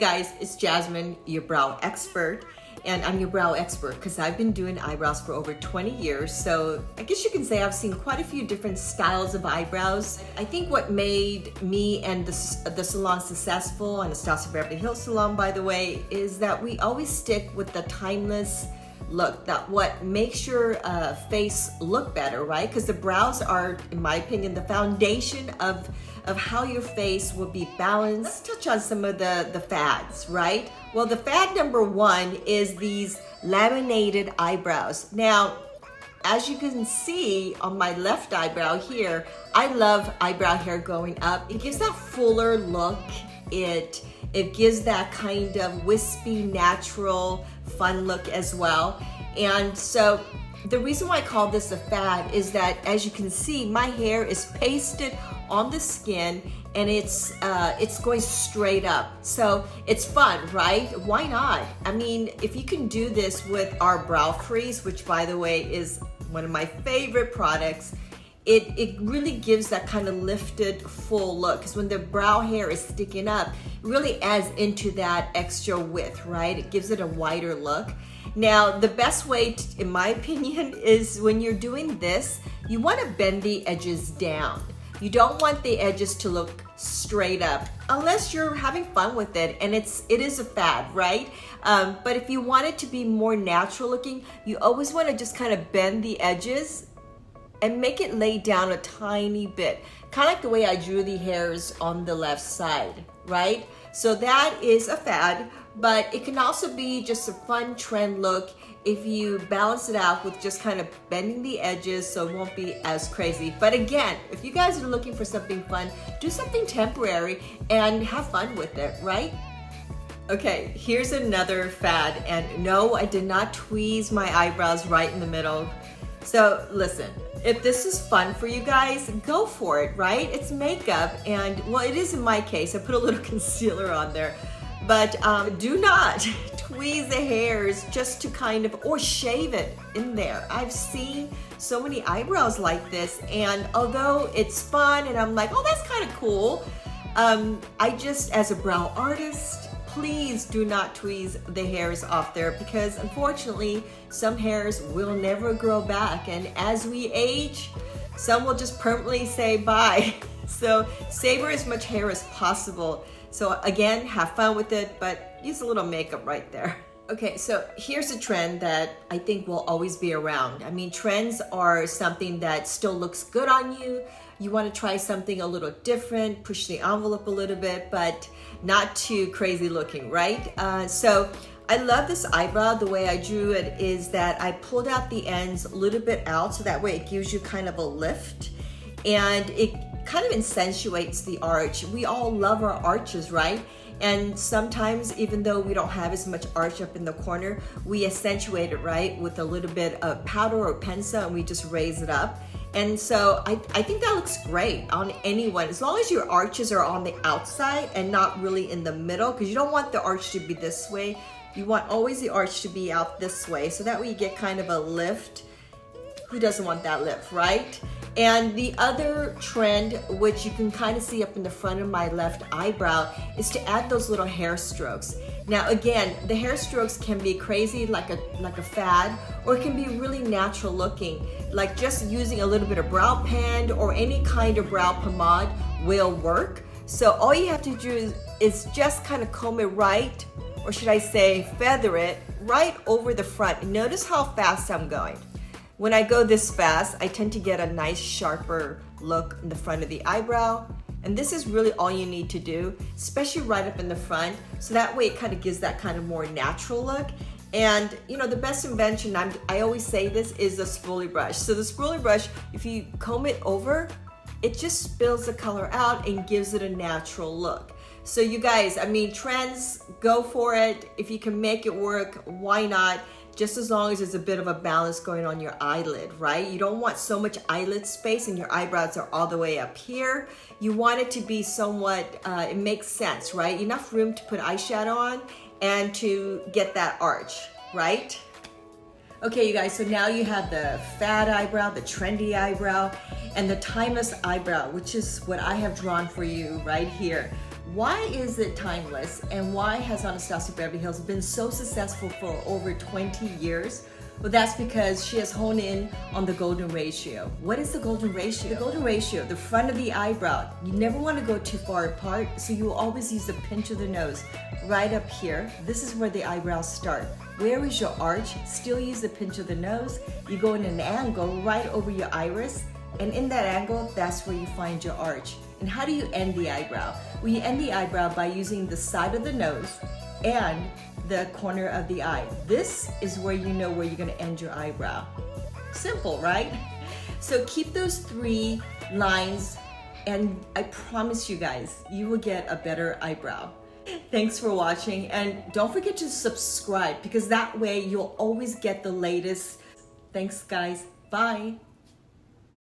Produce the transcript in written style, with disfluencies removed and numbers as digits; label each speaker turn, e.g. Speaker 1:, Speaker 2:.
Speaker 1: guys, it's Jasmine, your brow expert. And I'm your brow expert because I've been doing eyebrows for over 20 years. So I guess you can say I've seen quite a few different styles of eyebrows. I think what made me and the salon successful, and Anastasia Beverly Hills Salon, by the way, is that we always stick with the timeless look, that what makes your face look better, right? Because the brows are, in my opinion, the foundation of how your face will be balanced. Let's touch on some of the fads, right? Well, the fad number one is these laminated eyebrows. Now, as you can see on my left eyebrow here, I love eyebrow hair going up. It gives that fuller look. It gives that kind of wispy, natural, fun look as well. And so the reason why I call this a fad is that, as you can see, my hair is pasted on the skin and it's going straight up. So it's fun, right? Why not? I mean, if you can do this with our brow freeze, which by the way is one of my favorite products, it really gives that kind of lifted full look, because when the brow hair is sticking up, it really adds into that extra width, right? It gives it a wider look. Now, the best way, in my opinion, is when you're doing this, you want to bend the edges down. You don't want the edges to look straight up unless you're having fun with it, and it is a fad, right? But if you want it to be more natural looking, you always want to just kind of bend the edges and make it lay down a tiny bit, kind of like the way I drew the hairs on the left side, right? So that is a fad, but it can also be just a fun trend look if you balance it out with just kind of bending the edges so it won't be as crazy. But again, if you guys are looking for something fun, do something temporary and have fun with it, right? Okay, here's another fad, and no, I did not tweeze my eyebrows right in the middle. So listen, if this is fun for you guys, go for it, right? It's makeup, and well, it is in my case. I put a little concealer on there, but do not tweeze the hairs just to kind of, or shave it in there. I've seen so many eyebrows like this, and although it's fun and I'm like, oh, that's kind of cool, I just, as a brow artist, please do not tweeze the hairs off there, because unfortunately some hairs will never grow back, and as we age, some will just permanently say bye. So savor as much hair as possible. So again, have fun with it, but use a little makeup right there. Okay, so here's a trend that I think will always be around. I mean, trends are something that still looks good on you. You want to try something a little different, push the envelope a little bit, but not too crazy looking, right? So I love this eyebrow. The way I drew it is that I pulled out the ends a little bit out, so that way it gives you kind of a lift, and it kind of accentuates the arch. We all love our arches, right? And sometimes, even though we don't have as much arch up in the corner, we accentuate it, right, with a little bit of powder or pencil, and we just raise it up. And so I think that looks great on anyone, as long as your arches are on the outside and not really in the middle, because you don't want the arch to be this way. You want always the arch to be out this way, so that way you get kind of a lift. Who doesn't want that lift, right? And the other trend, which you can kind of see up in the front of my left eyebrow, is to add those little hair strokes. Now again, the hair strokes can be crazy, like a fad, or it can be really natural looking, like just using a little bit of brow pen or any kind of brow pomade will work. So all you have to do is just kind of comb it right, or should I say feather it right over the front. Notice how fast I'm going. When I go this fast, I tend to get a nice sharper look in the front of the eyebrow. And this is really all you need to do, especially right up in the front. So that way it kind of gives that kind of more natural look. And you know, the best invention, I always say this, is the spoolie brush. So the spoolie brush, if you comb it over, it just spills the color out and gives it a natural look. So you guys, I mean, trends, go for it. If you can make it work, why not? Just as long as there's a bit of a balance going on your eyelid, right? You don't want so much eyelid space and your eyebrows are all the way up here. You want it to be somewhat, it makes sense, right? Enough room to put eyeshadow on and to get that arch, right? Okay, you guys, so now you have the fat eyebrow, the trendy eyebrow, and the timeless eyebrow, which is what I have drawn for you right here. Why is it timeless, and why has Anastasia Beverly Hills been so successful for over 20 years? Well, that's because she has honed in on the golden ratio. What is the golden ratio? The golden ratio, the front of the eyebrow. You never want to go too far apart, so you will always use the pinch of the nose. Right up here, this is where the eyebrows start. Where is your arch? Still use the pinch of the nose. You go in an angle right over your iris, and in that angle, that's where you find your arch. And how do you end the eyebrow? Well, you end the eyebrow by using the side of the nose and the corner of the eye. This is where you know where you're gonna end your eyebrow. Simple, right? So keep those 3 lines, and I promise you guys, you will get a better eyebrow. Thanks for watching, and don't forget to subscribe, because that way you'll always get the latest. Thanks guys, bye.